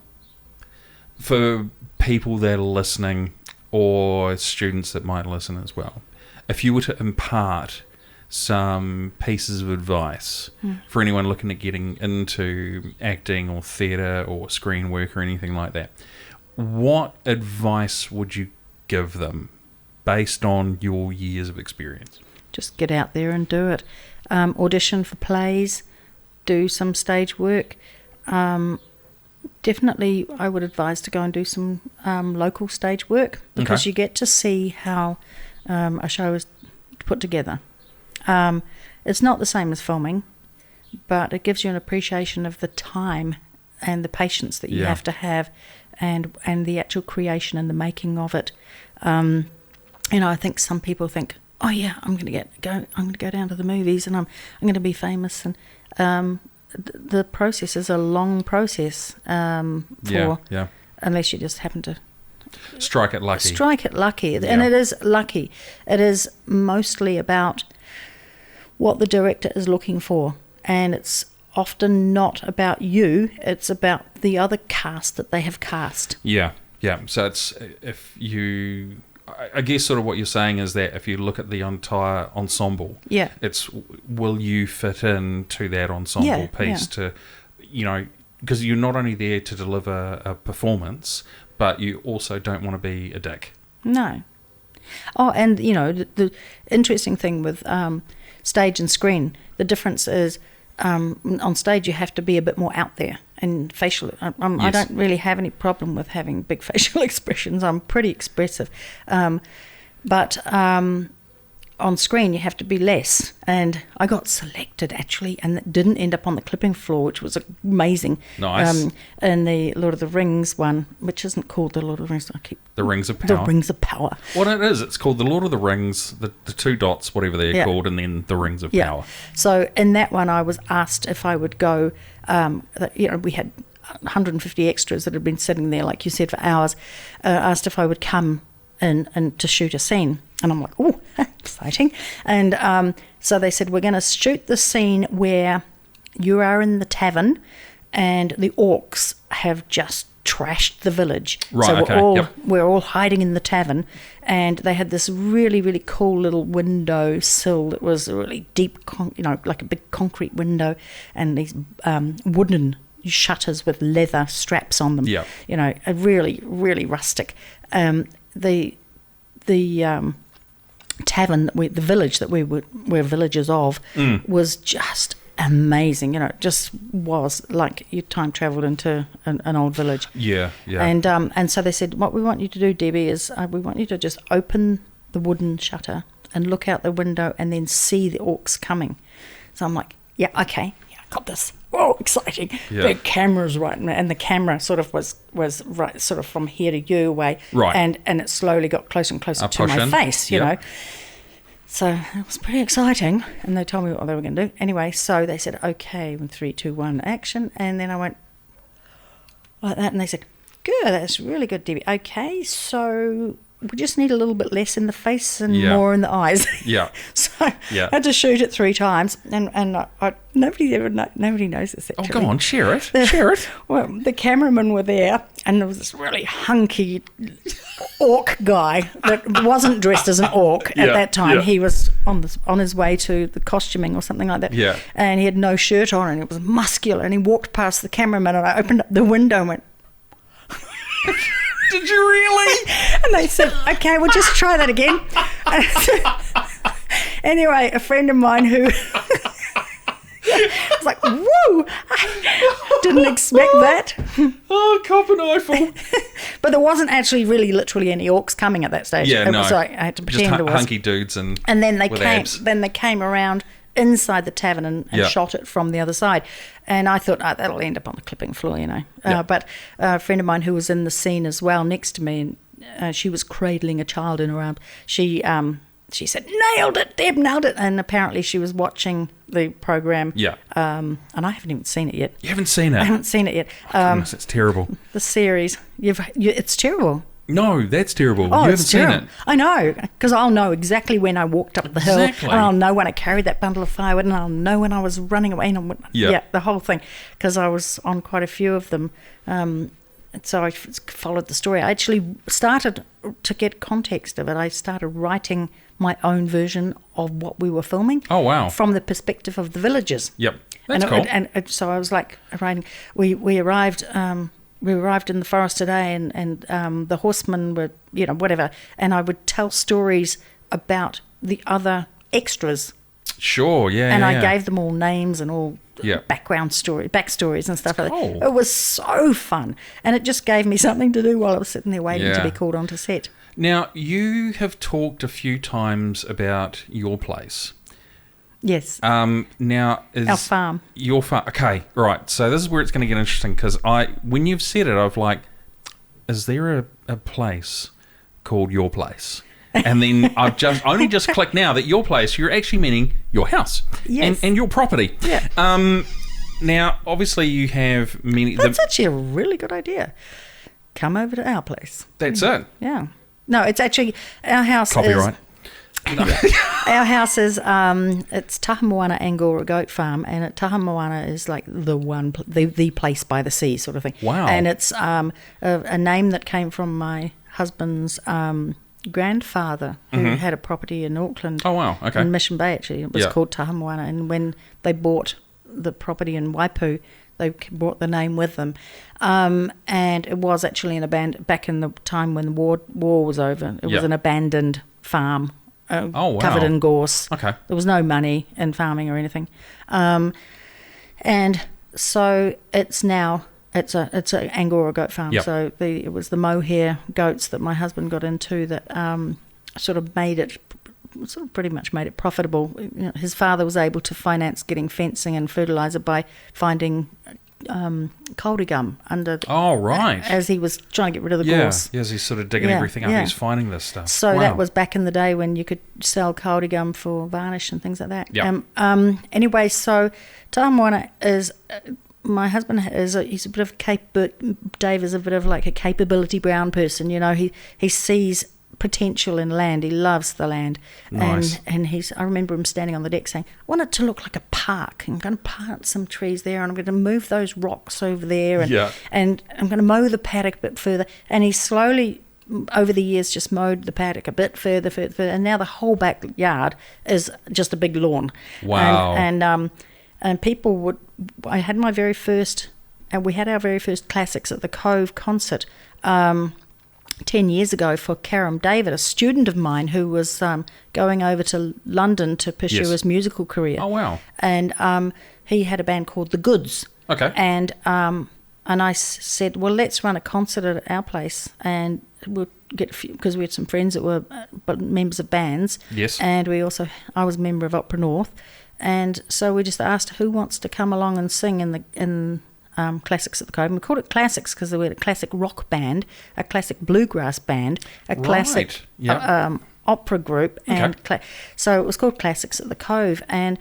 for people that are listening or students that might listen as well, if you were to impart some pieces of advice for anyone looking at getting into acting or theatre or screen work or anything like that, what advice would you give them based on your years of experience? Just get out there and do it. Audition for plays, do some stage work. Definitely, I would advise to go and do some local stage work, because you get to see how a show is put together. It's not the same as filming, but it gives you an appreciation of the time and the patience that you have to have, and the actual creation and the making of it. I think some people think, "Oh yeah, I'm going to go down to the movies and I'm going to be famous," and the process is a long process. Unless you just happen to Strike it lucky. And it is lucky. It is mostly about what the director is looking for, and it's often not about you, it's about the other cast that they have cast. Yeah. So it's, I guess sort of what you're saying is that if you look at the entire ensemble, it's, will you fit in to that ensemble piece to, because you're not only there to deliver a performance, but you also don't want to be a dick. No. Oh, and the interesting thing with stage and screen, the difference is on stage you have to be a bit more out there and facial. I don't really have any problem with having big facial expressions. I'm pretty expressive, but on screen you have to be less. And I got selected actually, and it didn't end up on the clipping floor, which was amazing. Nice. In the Lord of the Rings one, which isn't called the Lord of the Rings. The Rings of Power. The Rings of Power. What it is, it's called the Lord of the Rings, the two dots, whatever they're called, and then the Rings of Power. So in that one, I was asked if I would go. We had 150 extras that had been sitting there, like you said, for hours. Asked if I would come in and to shoot a scene. And I'm like, oh, exciting. And so they said, we're going to shoot the scene where you are in the tavern and the orcs have just trashed the village. Right, so okay, we're all hiding in the tavern, and they had this really, really cool little window sill that was a really deep, like a big concrete window, and these wooden shutters with leather straps on them. Yeah. A really, really rustic. The tavern, the village that we were villagers of, was just amazing. It just was like you time travelled into an old village. Yeah. And so they said, what we want you to do, Debbie, is we want you to just open the wooden shutter and look out the window and then see the orcs coming. So I'm like, yeah, okay, yeah, I got this. Whoa, exciting. Yeah. Big cameras, right, and the camera sort of was right sort of from here to you away. Right. And it slowly got closer and closer to my face, you know. So it was pretty exciting, and they told me what they were going to do. Anyway, so they said, okay, 3, 2, 1, action. And then I went like that, and they said, good, that's really good, Debbie. Okay, so we just need a little bit less in the face and more in the eyes. Yeah. So I had to shoot it 3 times, and nobody knows this actually. Oh, go on, share it. Well, the cameramen were there, and there was this really hunky orc guy that wasn't dressed as an orc at that time. He was on his way to the costuming or something like that. Yeah. And he had no shirt on, and it was muscular, and he walked past the cameraman, and I opened up the window and went, did you really? And they said, okay, we'll just try that again. Anyway, a friend of mine who was like, whoa, I didn't expect that. Oh, cop an eyeful. But there wasn't actually really literally any orcs coming at that stage. Yeah, it no. was like, I had to pretend just there was. hunky dudes and then they with came. abs. Then they came around inside the tavern and shot it from the other side. And I thought, that'll end up on the clipping floor, But a friend of mine who was in the scene as well next to me, and she was cradling a child in her arms. She said, nailed it, Deb, nailed it. And apparently she was watching the program. Yeah. And I haven't even seen it yet. You haven't seen it? I haven't seen it yet. Goodness, it's terrible. The series. It's terrible. No, that's terrible. Oh, you haven't it's seen terrible. it. I know, because I'll know exactly when I walked up the hill, Exactly. and I'll know when I carried that bundle of firewood, and I'll know when I was running away, and the whole thing, because I was on quite a few of them. So I followed the story. I actually started to get context of it. I started writing my own version of what we were filming. Oh, wow. From the perspective of the villagers. Yep, that's cool. And so I was like writing. We arrived. We arrived in the forest today, and the horsemen were, whatever. And I would tell stories about the other extras. Sure, yeah. And I yeah. gave them all names and all backstories and stuff like that. It was so fun, and it just gave me something to do while I was sitting there waiting to be called onto set. Now, you have talked a few times about your place. Yes. Now, is our farm. Your farm. Okay, right. So this is where it's going to get interesting, because when you've said it, I've like, is there a place called your place? And then I've only just clicked now that your place, you're actually meaning your house. Yes. And your property. Yeah. Now, obviously, you have many. That's actually a really good idea. Come over to our place. That's it. Yeah. No, it's actually our house. Copyright. Our house is it's Tahamoana Angora Goat Farm, and Tahamoana is like the place by the sea sort of thing. Wow. And it's a name that came from my husband's grandfather, who had a property in Auckland. Oh, wow. Okay. In Mission Bay, actually. It was called Tahamoana, and when they bought the property in Waipu, they brought the name with them. And it was actually back in the time when the war was over. It was an abandoned farm. Covered in gorse. Okay. There was no money in farming or anything. And so it's now it's a Angora goat farm. Yep. So it was the mohair goats that my husband got into that pretty much made it profitable. His father was able to finance getting fencing and fertilizer by finding kauri gum under. Oh, right. As he was trying to get rid of the gorse. Yeah, as he's sort of digging everything up, he's finding this stuff. So that was back in the day when you could sell kauri gum for varnish and things like that. Yeah. Anyway, so Tahamoana is. My husband he's a bit of Dave is a bit of like a capability brown person. He sees potential in land. He loves the land. Nice. And I remember him standing on the deck saying, I want it to look like a park. I'm going to plant some trees there, and I'm going to move those rocks over there, and I'm going to mow the paddock a bit further. And he slowly, over the years, just mowed the paddock a bit further, and now the whole backyard is just a big lawn. Wow. And people would, I had my very first, and we had our very first Classics at the Cove concert 10 years ago for Karam David, a student of mine who was going over to London to pursue his musical career. Oh, wow. And he had a band called The Goods. Okay. And I said, well, let's run a concert at our place, and we'll get a few, because we had some friends that were members of bands. Yes. And I was a member of Opera North. And so we just asked who wants to come along and sing in Classics at the Cove. And we called it Classics because we had a classic rock band, a classic bluegrass band, a classic opera group, and so it was called Classics at the Cove. And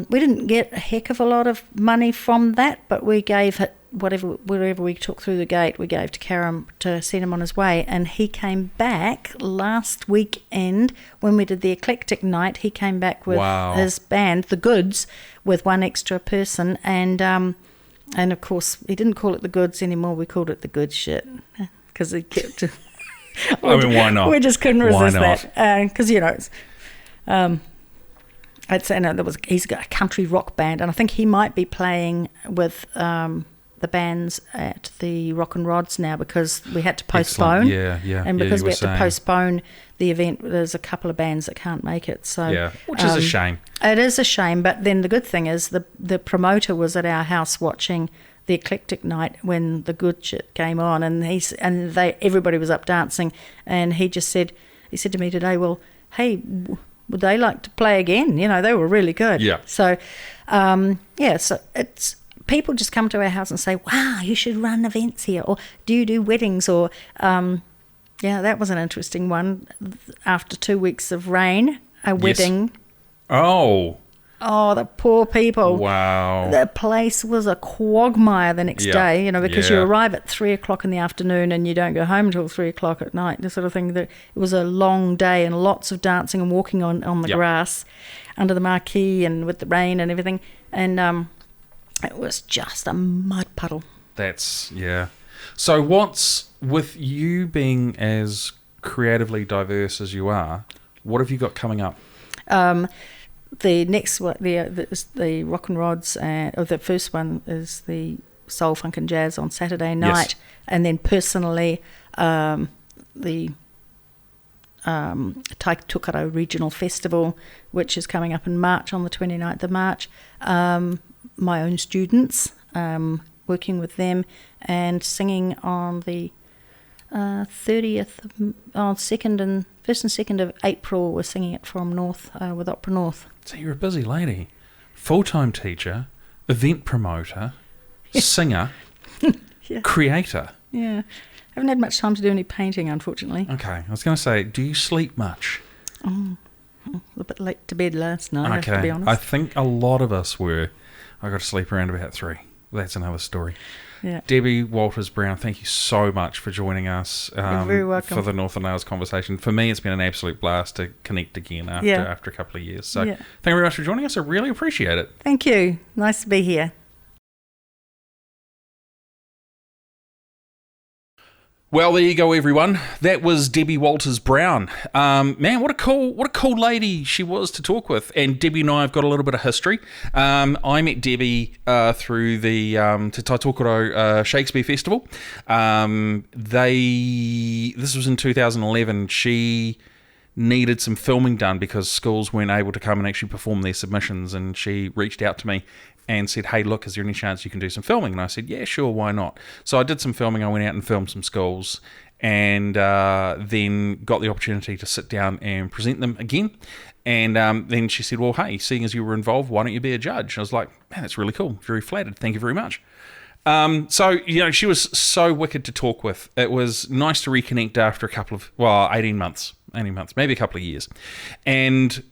we didn't get a heck of a lot of money from that, but we gave it whatever we took through the gate, we gave to Karam to send him on his way. And he came back last weekend when we did the Eclectic Night. He came back with his band, The Goods, with one extra person, and of course he didn't call it The Goods anymore. We called it The Good Shit because he kept. I mean, why not? We just couldn't resist that because it's. I'd say he's got a country rock band, and I think he might be playing with the bands at the Rock and Rods now because we had to postpone. Excellent. Yeah. And because we had to postpone the event, there's a couple of bands that can't make it. So which is a shame. It is a shame, but then the good thing is the promoter was at our house watching the Eclectic Night when The Good Shit came on, and everybody was up dancing, and he said to me today, well, hey, would they like to play again? They were really good. Yeah. So, so it's people just come to our house and say, wow, you should run events here, or do you do weddings? Or, that was an interesting one. After 2 weeks of rain, a wedding. Oh, the poor people. Wow. The place was a quagmire the next day, because you arrive at 3:00 in the afternoon and you don't go home until 3:00 at night, this sort of thing. It was a long day and lots of dancing and walking on the grass under the marquee and with the rain and everything. And it was just a mud puddle. So what's, with you being as creatively diverse as you are, what have you got coming up? The next one, the Rock and Rods, or the first one is the Soul, Funk and Jazz on Saturday night, and then personally, the Tokerau Regional Festival, which is coming up in March, on the 29th of March. My own students, working with them and singing on the 30th, on 1st and 2nd of April. We're singing it from North with Opera North. So you're a busy lady. Full-time teacher, event promoter, singer, creator. Yeah. I haven't had much time to do any painting, unfortunately. Okay. I was going to say, do you sleep much? A bit late to bed last night, I have to be honest. I think a lot of us were. I got to sleep around about 3. That's another story. Yeah. Debi Walters-Brown, thank you so much for joining us You're very welcome. for the Northland Artists Conversation. For me, it's been an absolute blast to connect again after a couple of years. So thank you very much for joining us. I really appreciate it. Thank you. Nice to be here. Well, there you go, everyone. That was Debi Walters-Brown. Man, what a cool lady she was to talk with. And Debi and I have got a little bit of history. I met Debi through the Tokerau Shakespeare Festival. This was in 2011. She needed some filming done because schools weren't able to come and actually perform their submissions, and she reached out to me and said, hey, look, is there any chance you can do some filming? And I said, yeah, sure, why not? So I did some filming. I went out and filmed some schools, and then got the opportunity to sit down and present them again. And then she said, well, hey, seeing as you were involved, why don't you be a judge? I was like, man, that's really cool. Very flattered. Thank you very much. So, she was so wicked to talk with. It was nice to reconnect after 18 months, maybe a couple of years. And,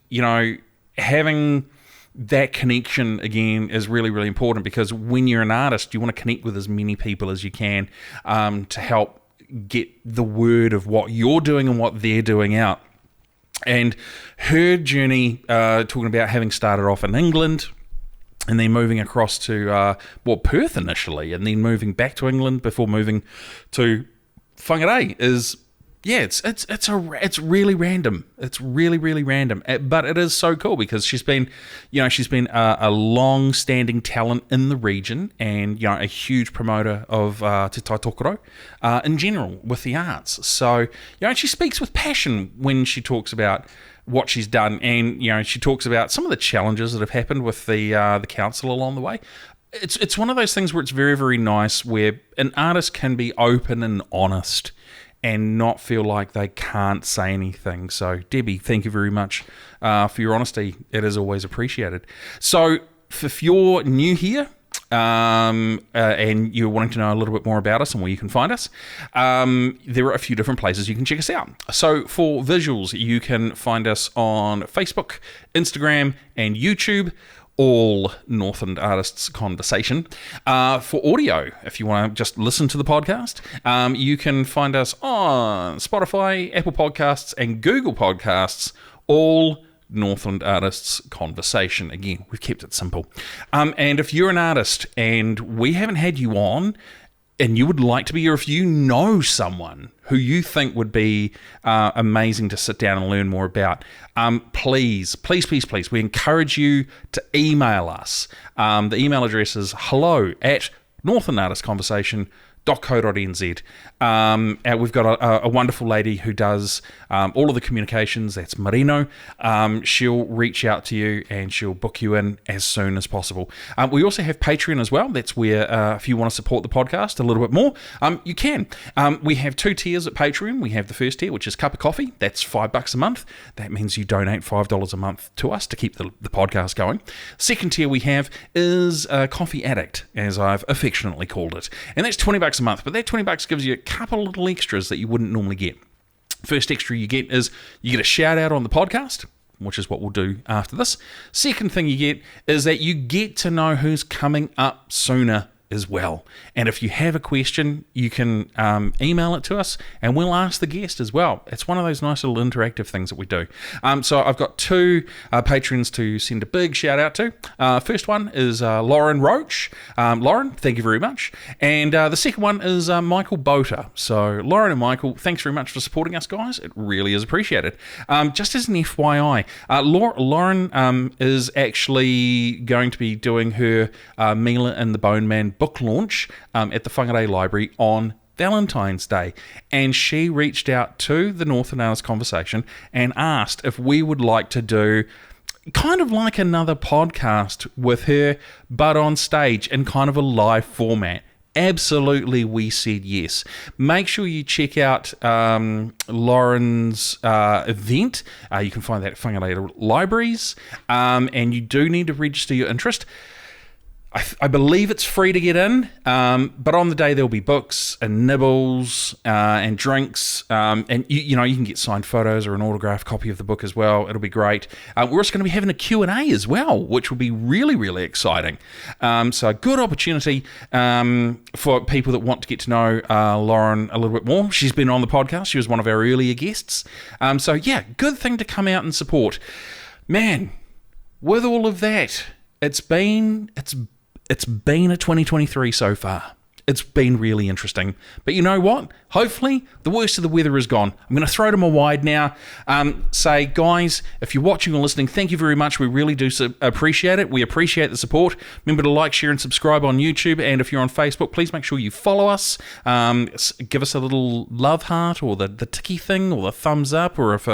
having that connection again is really, really important, because when you're an artist, you want to connect with as many people as you can to help get the word of what you're doing and what they're doing out. And her journey, talking about having started off in England and then moving across to, Perth initially, and then moving back to England before moving to Whangarei is... Yeah, it's really random. It's really, really random, but it is so cool because she's been a long-standing talent in the region, and a huge promoter of Te Tai Tokerau in general with the arts. So she speaks with passion when she talks about what she's done, and she talks about some of the challenges that have happened with the council along the way. It's one of those things where it's very, very nice where an artist can be open and honest and not feel like they can't say anything. So, Debi, thank you very much for your honesty. It is always appreciated. So, if you're new here and you're wanting to know a little bit more about us and where you can find us, there are a few different places you can check us out. So, for visuals, you can find us on Facebook, Instagram, and YouTube, all Northland Artists Conversation. For audio, if you want to just listen to the podcast, you can find us on Spotify, Apple Podcasts, and Google Podcasts, all Northland Artists Conversation. Again, we've kept it simple. And if you're an artist and we haven't had you on, and you would like to be, or if you know someone who you think would be amazing to sit down and learn more about, please, we encourage you to email us. The email address is hello@northlandartistsconversation.co.nz. We've got a wonderful lady who does all of the communications. That's Marino. She'll reach out to you and she'll book you in as soon as possible. We also have Patreon as well. That's where if you want to support the podcast a little bit more, you can. We have 2 tiers at Patreon. We have the first tier, which is Cup of Coffee. That's $5 a month. That means you donate $5 a month to us to keep the podcast going. Second tier we have is Coffee Addict, as I've affectionately called it. And that's $20 a month. But that $20 gives you a couple of little extras that you wouldn't normally get. First extra you get is you get a shout out on the podcast, which is what we'll do after this. Second thing you get is that you get to know who's coming up sooner as well. And if you have a question, you can email it to us and we'll ask the guest as well. It's one of those nice little interactive things that we do. So I've got 2 patrons to send a big shout out to. First one is Lauren Roach. Lauren, thank you very much. And the second one is Michael Boter. So Lauren and Michael, thanks very much for supporting us, guys. It really is appreciated. Just as an FYI, Lauren is actually going to be doing her Mila and the Bone Man book launch at the Whangarei Library on Valentine's Day, and she reached out to the Northland Artists Conversation and asked if we would like to do kind of like another podcast with her, but on stage in kind of a live format. Absolutely, we said yes. Make sure you check out Lauren's event. You can find that at Whangarei Libraries, and you do need to register your interest. I believe it's free to get in, but on the day there'll be books and nibbles and drinks, and you can get signed photos or an autographed copy of the book as well. It'll be great. We're also going to be having a Q&A as well, which will be really, really exciting. So a good opportunity for people that want to get to know Lauren a little bit more. She's been on the podcast. She was one of our earlier guests. So yeah, good thing to come out and support. Man, with all of that, it's been a 2023 so far. It's been really interesting. But you know what? Hopefully, the worst of the weather is gone. I'm going to throw them a wide now. Say, guys, if you're watching or listening, thank you very much. We really do appreciate it. We appreciate the support. Remember to like, share, and subscribe on YouTube. And if you're on Facebook, please make sure you follow us. Give us a little love heart or the ticky thing or the thumbs up, or if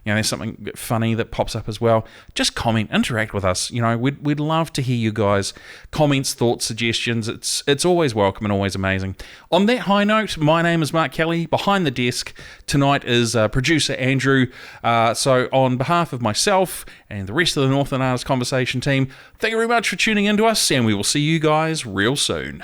there's something funny that pops up as well. Just comment, interact with us. We'd love to hear you guys' comments, thoughts, suggestions. It's always welcome and always amazing. On that high note, my name is Mark Kelly. Behind the desk tonight is producer Andrew. So on behalf of myself and the rest of the Northland Artists Conversation team, thank you very much for tuning in to us, and we will see you guys real soon.